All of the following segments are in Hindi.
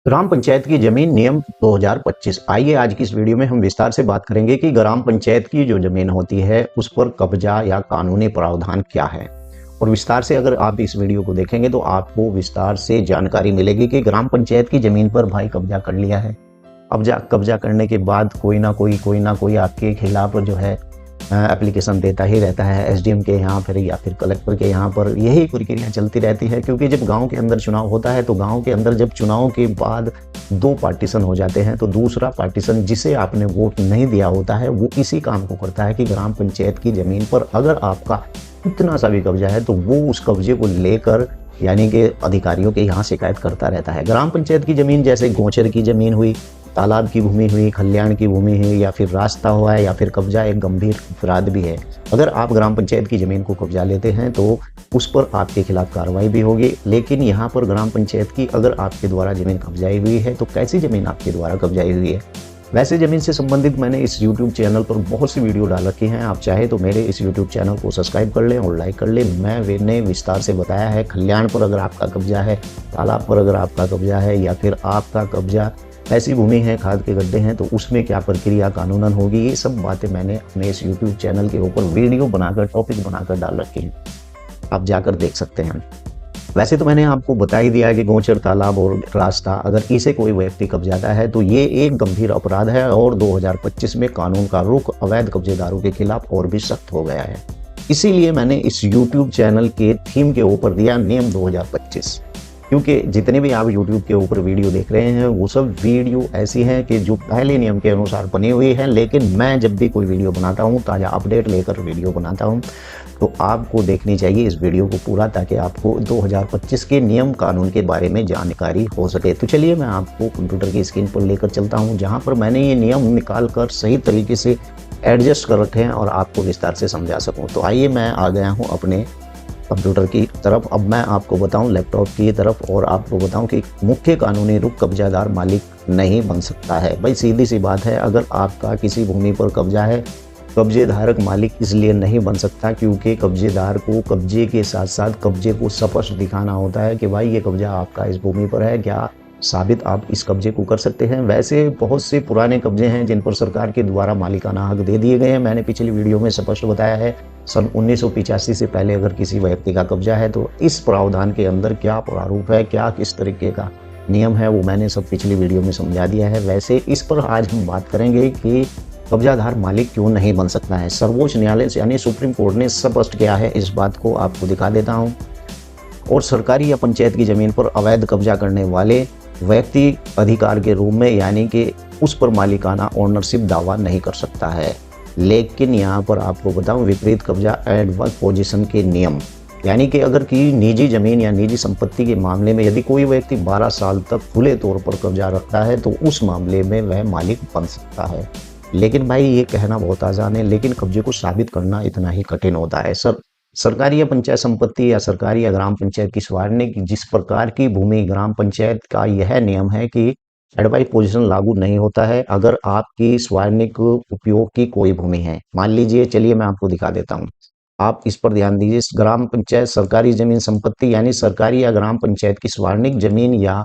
ग्राम पंचायत की जमीन नियम 2025। आइए आज की इस वीडियो में हम विस्तार से बात करेंगे कि ग्राम पंचायत की जो जमीन होती है उस पर कब्जा या कानूनी प्रावधान क्या है। और विस्तार से अगर आप इस वीडियो को देखेंगे तो आपको विस्तार से जानकारी मिलेगी कि ग्राम पंचायत की जमीन पर भाई कब्जा कर लिया है। कब्जा करने के बाद कोई ना कोई आपके खिलाफ जो है एप्लीकेशन देता ही रहता है एसडीएम के यहाँ फिर या फिर कलेक्टर के यहाँ पर। यही प्रक्रिया चलती रहती है क्योंकि जब गांव के अंदर चुनाव होता है तो गांव के अंदर जब चुनाव के बाद दो पार्टीशन हो जाते हैं तो दूसरा पार्टीशन जिसे आपने वोट नहीं दिया होता है वो इसी काम को करता है कि ग्राम पंचायत की जमीन पर अगर आपका इतना सा भी कब्जा है तो वो उस कब्जे को लेकर यानी कि अधिकारियों के यहाँ शिकायत करता रहता है। ग्राम पंचायत की जमीन जैसे गोचर की जमीन हुई, तालाब की भूमि हुई, खलियान की भूमि हुई या फिर रास्ता हुआ है या फिर कब्जा एक गंभीर अपराध भी है। अगर आप ग्राम पंचायत की ज़मीन को कब्जा लेते हैं तो उस पर आपके खिलाफ कार्रवाई भी होगी। लेकिन यहाँ पर ग्राम पंचायत की अगर आपके द्वारा ज़मीन कब्जाई हुई है तो कैसी ज़मीन आपके द्वारा कब्जाई हुई है। वैसे ज़मीन से संबंधित मैंने इस यूट्यूब चैनल पर बहुत सी वीडियो डाल रखी हैं। आप चाहे तो मेरे इस यूट्यूब चैनल को सब्सक्राइब कर लें और लाइक कर लें। मैंने विस्तार से बताया है खलियान पर अगर आपका कब्जा है, तालाब पर अगर आपका कब्जा है या फिर आपका कब्जा ऐसी भूमि है, खाद के गड्ढे हैं, तो उसमें क्या प्रक्रिया कानूनन होगी। ये सब बातें मैंने अपने इस यूट्यूब चैनल के ऊपर वीडियो बनाकर टॉपिक बनाकर डाल रखी हैं, आप जाकर देख सकते हैं। वैसे तो मैंने आपको बता ही दिया है कि गोचर, तालाब और रास्ता अगर इसे कोई व्यक्ति कब्जाता है तो ये एक गंभीर अपराध है और 2025 में कानून का रुख अवैध कब्जेदारों के खिलाफ और भी सख्त हो गया है। इसीलिए मैंने इस यूट्यूब चैनल के थीम के ऊपर दिया नियम 2025, क्योंकि जितने भी आप YouTube के ऊपर वीडियो देख रहे हैं वो सब वीडियो ऐसी हैं कि जो पहले नियम के अनुसार बनी हुई है। लेकिन मैं जब भी कोई वीडियो बनाता हूँ, ताज़ा अपडेट लेकर वीडियो बनाता हूँ, तो आपको देखनी चाहिए इस वीडियो को पूरा, ताकि आपको 2025 के नियम कानून के बारे में जानकारी हो सके। तो चलिए मैं आपको कंप्यूटर की स्क्रीन पर लेकर चलता हूँ जहाँ पर मैंने ये नियम निकाल कर सही तरीके से एडजस्ट कर रखे हैं और आपको विस्तार से समझा सकूँ। तो आइए मैं आ गया हूँ अपने कंप्यूटर की तरफ। अब मैं आपको बताऊं लैपटॉप की तरफ और आपको बताऊं कि मुख्य कानूनी रुख कब्जादार मालिक नहीं बन सकता है। भाई सीधी सी बात है, अगर आपका किसी भूमि पर कब्जा है, कब्जेधारक मालिक इसलिए नहीं बन सकता क्योंकि कब्जेदार को कब्जे के साथ साथ कब्जे को स्पष्ट दिखाना होता है कि भाई ये कब्जा आपका इस भूमि पर है, क्या साबित आप इस कब्जे को कर सकते हैं। वैसे बहुत से पुराने कब्जे हैं जिन पर सरकार के द्वारा मालिकाना हक दे दिए गए हैं। मैंने पिछली वीडियो में स्पष्ट बताया है सन 1985 से पहले अगर किसी व्यक्ति का कब्जा है तो इस प्रावधान के अंदर क्या प्रारूप है, क्या किस तरीके का नियम है, वो मैंने सब पिछली वीडियो में समझा दिया है। वैसे इस पर आज हम बात करेंगे कि कब्जाधार मालिक क्यों नहीं बन सकता है। सर्वोच्च न्यायालय यानी सुप्रीम कोर्ट ने स्पष्ट किया है, इस बात को आपको दिखा देता हूँ। और सरकारी या पंचायत की जमीन पर अवैध कब्जा करने वाले व्यक्ति अधिकार के रूप में यानी कि उस पर मालिकाना ओनरशिप दावा नहीं कर सकता है। लेकिन यहाँ पर आपको बताऊं विपरीत कब्जा एडवर्स पोजीशन के नियम, यानी कि अगर की निजी जमीन या निजी संपत्ति के मामले में यदि कोई व्यक्ति 12 साल तक खुले तौर पर कब्जा रखता है तो उस मामले में वह मालिक बन सकता है। लेकिन भाई ये कहना बहुत आसान है, लेकिन कब्जे को साबित करना इतना ही कठिन होता है। सरकारी या पंचायत संपत्ति या सरकारी या ग्राम पंचायत की स्वार्निक जिस प्रकार की भूमि, ग्राम पंचायत का यह नियम है कि एडवाइस पोजीशन लागू नहीं होता है अगर आपकी स्वार्निक उपयोग की कोई भूमि है। मान लीजिए, चलिए मैं आपको दिखा देता हूँ, आप इस पर ध्यान दीजिए। ग्राम पंचायत सरकारी जमीन संपत्ति यानी सरकारी या ग्राम पंचायत की स्वार्निक जमीन या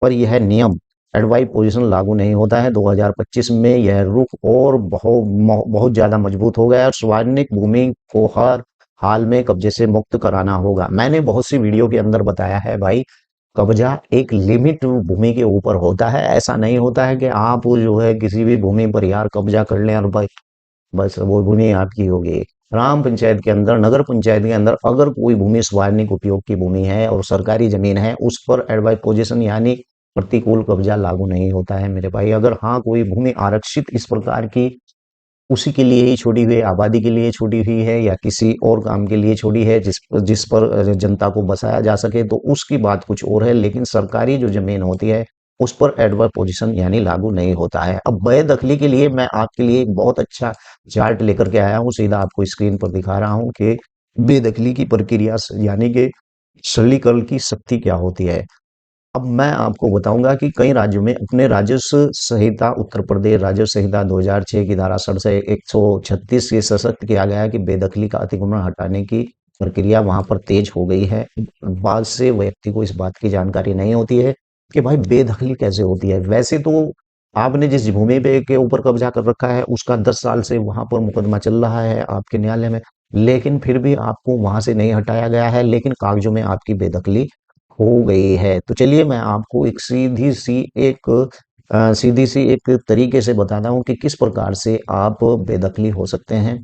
पर यह नियम एडवाइस पोजीशन लागू नहीं होता है। 2025 में यह रुख और बहुत ज्यादा मजबूत हो गया और स्वार्निक भूमि को हर हाल में कब्जे से मुक्त कराना होगा। मैंने बहुत सी वीडियो के अंदर बताया है भाई, कब्जा एक लिमिट भूमि के ऊपर होता है। ऐसा नहीं होता है कि आप जो है किसी भी भूमि पर यार कब्जा कर लें और भाई बस वो भूमि आपकी होगी। ग्राम पंचायत के अंदर, नगर पंचायत के अंदर अगर कोई भूमि स्वार्निक उपयोग की भूमि है और सरकारी जमीन है, उस पर एडवाइस पोजीशन यानी प्रतिकूल कब्जा लागू नहीं होता है मेरे भाई। अगर हाँ कोई भूमि आरक्षित इस प्रकार की उसी के लिए ही छोड़ी हुई, आबादी के लिए छोड़ी हुई है या किसी और काम के लिए छोड़ी है जिस पर जनता को बसाया जा सके, तो उसकी बात कुछ और है। लेकिन सरकारी जो जमीन होती है उस पर एडवर्स पोजीशन यानी लागू नहीं होता है। अब बेदखली के लिए मैं आपके लिए एक बहुत अच्छा चार्ट लेकर के आया हूँ, सीधा आपको स्क्रीन पर दिखा रहा हूँ कि बेदखली की प्रक्रिया यानी कि सरलीकरण की शक्ति क्या होती है। अब मैं आपको बताऊंगा कि कई राज्यों में अपने राजस्व संहिता, उत्तर प्रदेश राजस्व संहिता 2006 की धारा 136 से सशक्त किया गया है कि बेदखली का अतिक्रमण हटाने की प्रक्रिया वहां पर तेज हो गई है। बाद से व्यक्ति को इस बात की जानकारी नहीं होती है कि भाई बेदखली कैसे होती है। वैसे तो आपने जिस भूमि पे के ऊपर कब्जा कर रखा है उसका 10 साल से वहां पर मुकदमा चल रहा है आपके न्यायालय में, लेकिन फिर भी आपको वहां से नहीं हटाया गया है, लेकिन कागजों में आपकी बेदखली हो गई है। तो चलिए मैं आपको एक सीधी सी एक तरीके से बताता हूँ कि किस प्रकार से आप बेदखली हो सकते हैं।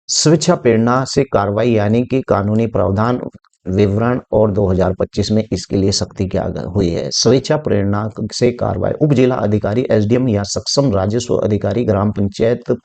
स्वेच्छा प्रेरणा से कार्रवाई यानी कि कानूनी प्रावधान विवरण और 2025 में इसके लिए सख्ती क्या हुई है। स्वेच्छा प्रेरणा से कार्रवाई उप जिला अधिकारी एसडीएम या सक्षम राजस्व अधिकारी ग्राम पंचायत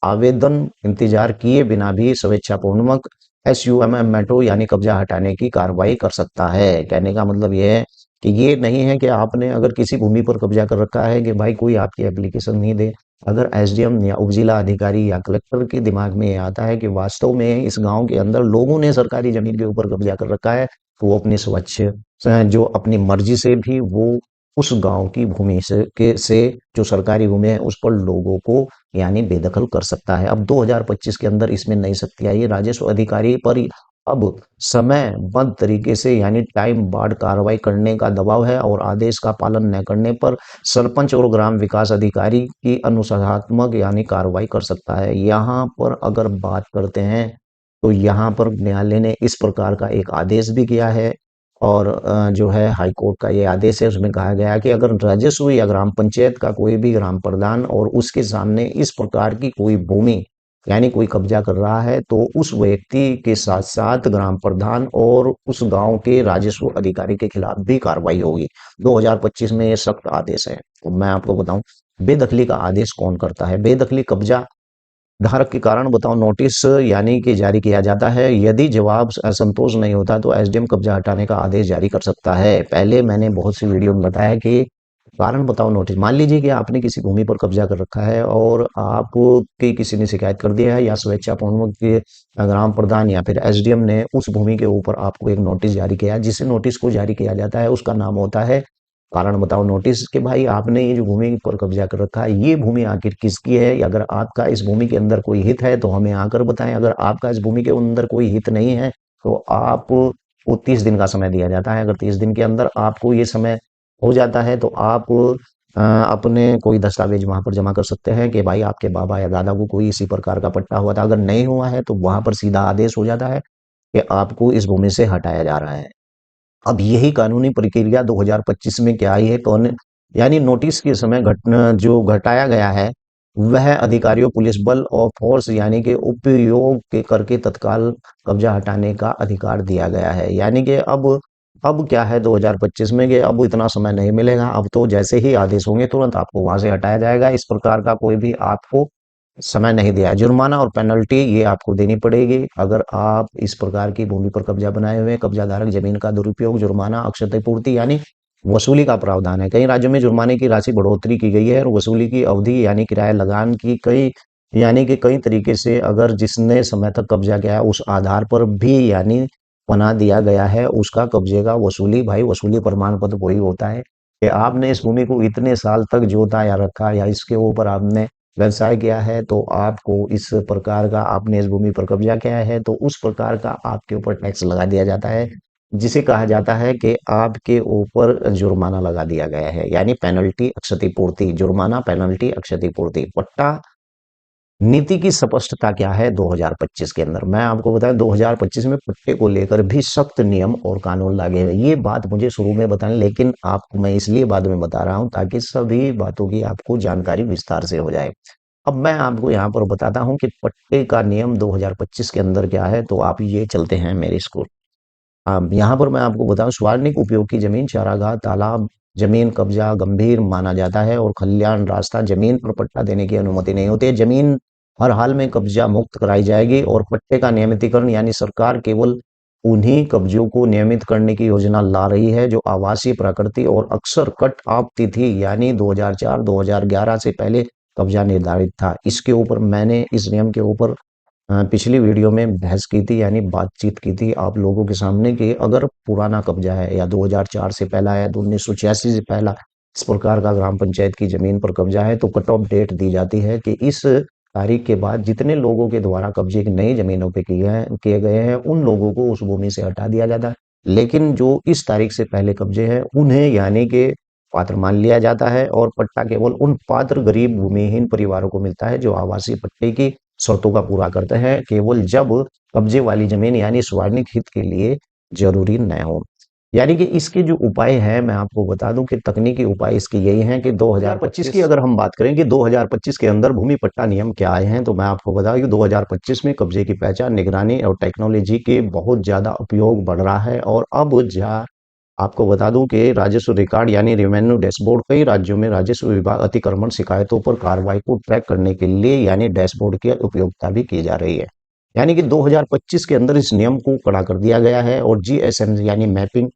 आवेदन इंतजार किए बिना भी स्वेच्छापूर्वक एसयूएमएम मेट्रो यानी कब्जा हटाने की कार्रवाई कर सकता है। कहने का मतलब यह है कि ये नहीं है कि आपने अगर किसी भूमि पर कब्जा कर रखा है कि भाई कोई आपकी एप्लीकेशन नहीं दे। अगर एसडीएम या उपजिला अधिकारी या कलेक्टर के दिमाग में ये आता है कि वास्तव में इस गांव के अंदर लोगों ने सरकारी जमीन के ऊपर कब्जा कर रखा है, तो वो अपनी जो अपनी मर्जी से भी वो उस गांव की भूमि से जो सरकारी भूमि है उस पर लोगों को यानी बेदखल कर सकता है। अब 2025 के अंदर इसमें नई सख्ती आई है। राजस्व अधिकारी पर अब समयबद्ध तरीके से यानी टाइम बार्ड कार्रवाई करने का दबाव है और आदेश का पालन न करने पर सरपंच और ग्राम विकास अधिकारी की अनुशासनात्मक यानी कार्रवाई कर सकता है। यहाँ पर अगर बात करते हैं तो यहाँ पर न्यायालय ने इस प्रकार का एक आदेश भी किया है और जो है हाई कोर्ट का ये आदेश है, उसमें कहा गया है कि अगर राजस्व या ग्राम पंचायत का कोई भी ग्राम प्रधान और उसके सामने इस प्रकार की कोई भूमि यानी कोई कब्जा कर रहा है तो उस व्यक्ति के साथ साथ ग्राम प्रधान और उस गांव के राजस्व अधिकारी के खिलाफ भी कार्रवाई होगी। 2025 में ये सख्त आदेश है। तो मैं आपको बताऊं बेदखली का आदेश कौन करता है। बेदखली कब्जा धारक के कारण बताओ नोटिस यानी कि जारी किया जाता है। यदि जवाब असंतोष नहीं होता तो एसडीएम कब्जा हटाने का आदेश जारी कर सकता है। पहले मैंने बहुत सी वीडियो में बताया कि कारण बताओ नोटिस, मान लीजिए कि आपने किसी भूमि पर कब्जा कर रखा है और आपकी किसी ने शिकायत कर दिया है या स्वेच्छापूर्वक के ग्राम प्रधान या फिर एसडीएम ने उस भूमि के ऊपर आपको एक नोटिस जारी किया। जिस नोटिस को जारी किया जाता है उसका नाम होता है कारण बताओ नोटिस। कि भाई आपने ये जो भूमि पर कब्जा कर रखा है ये भूमि आखिर किसकी है। अगर आपका इस भूमि के अंदर कोई हित है तो हमें आकर बताएं। अगर आपका इस भूमि के अंदर कोई हित नहीं है तो आपको 30 दिन का समय दिया जाता है। अगर 30 दिन के अंदर आपको ये समय हो जाता है तो आप अपने कोई दस्तावेज वहां पर जमा कर सकते हैं कि भाई आपके बाबा या दादा को कोई इसी प्रकार का पट्टा हुआ था। अगर नहीं हुआ है तो वहां पर सीधा आदेश हो जाता है कि आपको इस भूमि से हटाया जा रहा है। अब यही कानूनी प्रक्रिया 2025 में क्या आई है कौन यानी नोटिस के समय घटना जो घटाया गया है वह अधिकारियों पुलिस बल और फोर्स यानी कि उपयोग के करके तत्काल कब्जा हटाने का अधिकार दिया गया है। यानी कि अब क्या है 2025 में कि अब इतना समय नहीं मिलेगा। अब तो जैसे ही आदेश होंगे तुरंत आपको वहां से हटाया जाएगा। इस प्रकार का कोई भी आपको समय नहीं दिया। जुर्माना और पेनल्टी ये आपको देनी पड़ेगी अगर आप इस प्रकार की भूमि पर कब्जा बनाए हुए हैं। कब्जाधारक जमीन का दुरुपयोग जुर्माना क्षतिपूर्ति यानी वसूली का प्रावधान है। कई राज्यों में जुर्माने की राशि बढ़ोतरी की गई है और वसूली की अवधि यानी किराया लगान की कई यानी कि कई तरीके से अगर जिसने समय तक कब्जा किया है उस आधार पर भी यानी बना दिया गया है उसका कब्जे का वसूली। भाई वसूली प्रमाण पत्र वही होता है कि आपने इस भूमि को इतने साल तक जोता या रखा या इसके ऊपर आपने व्यवसाय किया है तो आपको इस प्रकार का आपने इस भूमि पर कब्जा किया है तो उस प्रकार का आपके ऊपर टैक्स लगा दिया जाता है जिसे कहा जाता है कि आपके ऊपर जुर्माना लगा दिया गया है यानी पेनल्टी क्षतिपूर्ति। जुर्माना पेनल्टी क्षतिपूर्ति। पट्टा नीति की स्पष्टता क्या है 2025 के अंदर। मैं आपको बताया 2025 में पट्टे को लेकर भी सख्त नियम और कानून लागे हैं। ये बात मुझे शुरू में बताएं लेकिन आपको मैं इसलिए बाद में बता रहा हूं ताकि सभी बातों की आपको जानकारी विस्तार से हो जाए। अब मैं आपको यहाँ पर बताता हूँ कि पट्टे का नियम 2025 के अंदर क्या है। तो आप ये चलते हैं मेरे स्कूल। यहाँ पर मैं आपको बताऊं सार्वजनिक उपयोग की जमीन चारागाह तालाब जमीन कब्जा गंभीर माना जाता है और खलियान रास्ता जमीन पर पट्टा देने की अनुमति नहीं होती है। जमीन हर हाल में कब्जा मुक्त कराई जाएगी और पट्टे का नियमितीकरण यानी सरकार केवल उन्हीं कब्जों को नियमित करने की योजना ला रही है जो आवासीय प्रकृति और अक्सर कट ऑफ तिथि यानी 2004-2011 से पहले कब्जा निर्धारित था। इसके ऊपर मैंने इस नियम के ऊपर पिछली वीडियो में बहस की थी यानी बातचीत की थी आप लोगों के सामने कि अगर पुराना कब्जा है या 2004 से पहला है तो 1986 से पहला इस प्रकार का ग्राम पंचायत की जमीन पर कब्जा है तो कट ऑफ डेट दी जाती है कि इस तारीख के बाद जितने लोगों के द्वारा कब्जे की नई जमीनों पे किए गए हैं उन लोगों को उस भूमि से हटा दिया जाता है। लेकिन जो इस तारीख से पहले कब्जे हैं उन्हें यानी कि पात्र मान लिया जाता है और पट्टा केवल उन पात्र गरीब भूमिहीन परिवारों को मिलता है जो आवासीय पट्टे की शर्तों का पूरा करते हैं, केवल जब कब्जे वाली जमीन यानी सार्वजनिक हित के लिए जरूरी न हो। यानी कि इसके जो उपाय हैं मैं आपको बता दूं कि तकनीकी उपाय इसके यही हैं कि 2025 की अगर हम बात करें कि 2025 के अंदर भूमि पट्टा नियम क्या आए हैं, तो मैं आपको बता दूं कि 2025 में कब्जे की पहचान, निगरानी और टेक्नोलॉजी के बहुत ज्यादा उपयोग बढ़ रहा है। और अब आपको बता दूं कि राजस्व रिकॉर्ड यानी रेवेन्यू डैशबोर्ड कई राज्यों में राजस्व विभाग अतिक्रमण शिकायतों पर कार्रवाई को ट्रैक करने के लिए यानी डैशबोर्ड की उपयोगिता भी की जा रही है। यानी कि 2025 के अंदर इस नियम को कड़ा कर दिया गया है और जीएसएम यानी मैपिंग,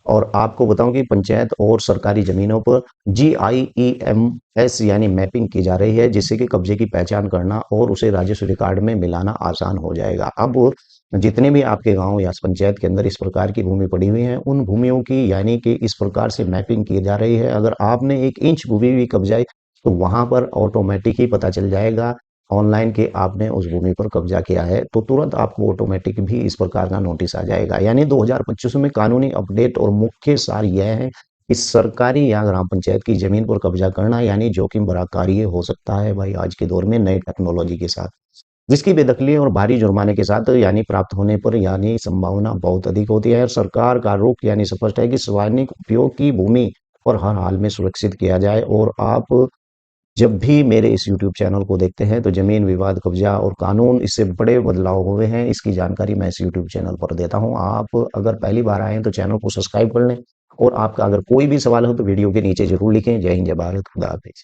और आपको बताऊं कि पंचायत और सरकारी जमीनों पर जीआईईएमएस यानी मैपिंग की जा रही है, जिससे कि कब्जे की पहचान करना और उसे राजस्व रिकॉर्ड में मिलाना आसान हो जाएगा। अब जितने भी आपके गांव या पंचायत के अंदर इस प्रकार की भूमि पड़ी हुई है उन भूमियों की यानी कि इस प्रकार से मैपिंग की जा रही है। अगर आपने 1 इंच भूमि भी कब्जाई तो वहां पर ऑटोमेटिक ही पता चल जाएगा ऑनलाइन के आपने उस भूमि पर कब्जा किया है, तो तुरंत आपको ऑटोमेटिक भी इस प्रकार का नोटिस आ जाएगा। यानी 2025 में कानूनी अपडेट और मुख्य सार यह है कि सरकारी या ग्राम पंचायत की जमीन पर कब्जा करना यानी जोखिम भरा कार्य हो सकता है भाई आज के दौर में नई टेक्नोलॉजी के साथ, जिसकी बेदखली और भारी जुर्माने के साथ यानी प्राप्त होने पर यानी संभावना बहुत अधिक होती है। और सरकार का रुख यानी स्पष्ट है कि सार्वजनिक उपयोग की भूमि पर हर हाल में सुरक्षित किया जाए। और आप जब भी मेरे इस YouTube चैनल को देखते हैं तो जमीन विवाद, कब्जा और कानून इससे बड़े बदलाव हुए हैं, इसकी जानकारी मैं इस YouTube चैनल पर देता हूं। आप अगर पहली बार आए हैं तो चैनल को सब्सक्राइब कर लें और आपका अगर कोई भी सवाल हो तो वीडियो के नीचे जरूर लिखें। जय हिंद, जय भारत, खुदा हाफिज।